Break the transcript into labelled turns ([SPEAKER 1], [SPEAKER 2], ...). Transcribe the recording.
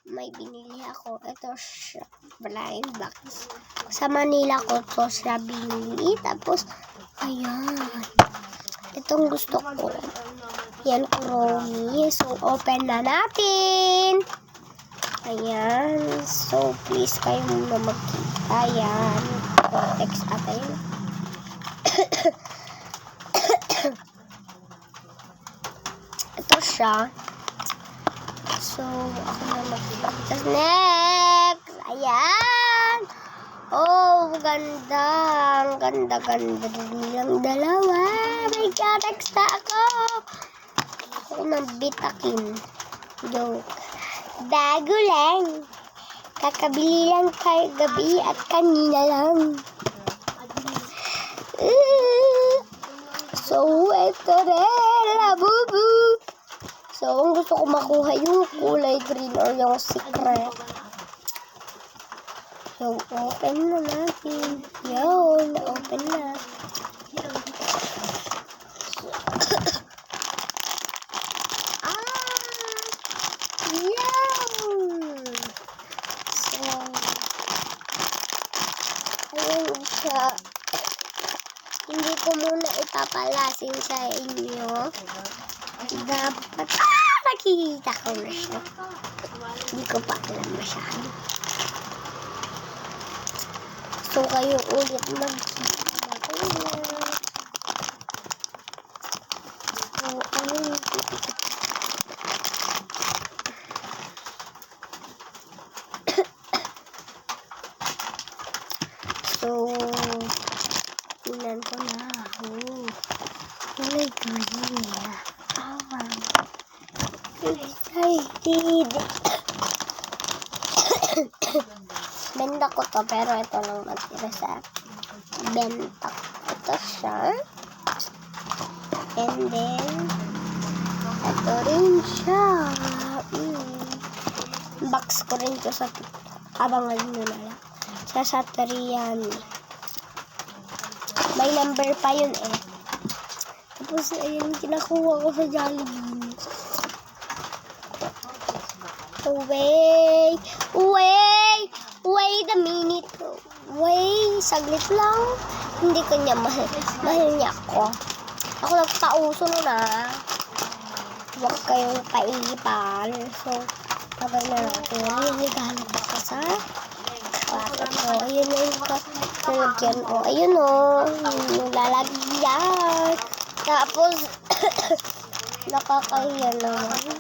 [SPEAKER 1] may binili ako. Ito siya, blind box. Sa Manila ko to siya binili. Tapos, ayan. Itong gusto ko. Yan, Chromie. So, open na natin. Ayan. So, please kayo muna magkita. Ayan. Cortex ata yun. Ito siya. So, ako na magkita. Next! Ayan! Oh, ganda. Ang ganda-ganda nilang dalawa. May cortex na ako. Ako nang bitakin. Joke. Bago lang. Kakabili lang kayo gabi at kanina lang. So, ito rin. Labubu. So, ang gusto ko makuha yung kulay green or yung secret. So, open na natin. Yun, na-open na. Yun! So, ayun siya. Hindi ko muna ipapalasin sa inyo. Dapat, nakikita ko na siya. Hindi ko pa alam masyado. So, kayo ulit magkita na ulit. So, ano yung pipikit? So, tinan ko na. Oh, kulay green. Excited. Benta ko to, pero ito lang matira sa benta. Ito siya. And then, ito rin siya. Box ko rin to sa abangan nyo na lang. Sa Satriani. May number pa yun eh. Tapos, ayun, kinakuha ko sa Jollibee. So, wait a minute. Wait, saglit lang. Hindi ko niya mahal. Mahal niya ako. Ako nagpauso na. Huwag kayong paipal. So, tagal na natin. Regalo ko pa sa kwarto ko. Ayun na yung lalagyan ko. Ayun o. Yung lalagyan. Tapos, nakakahiya naman.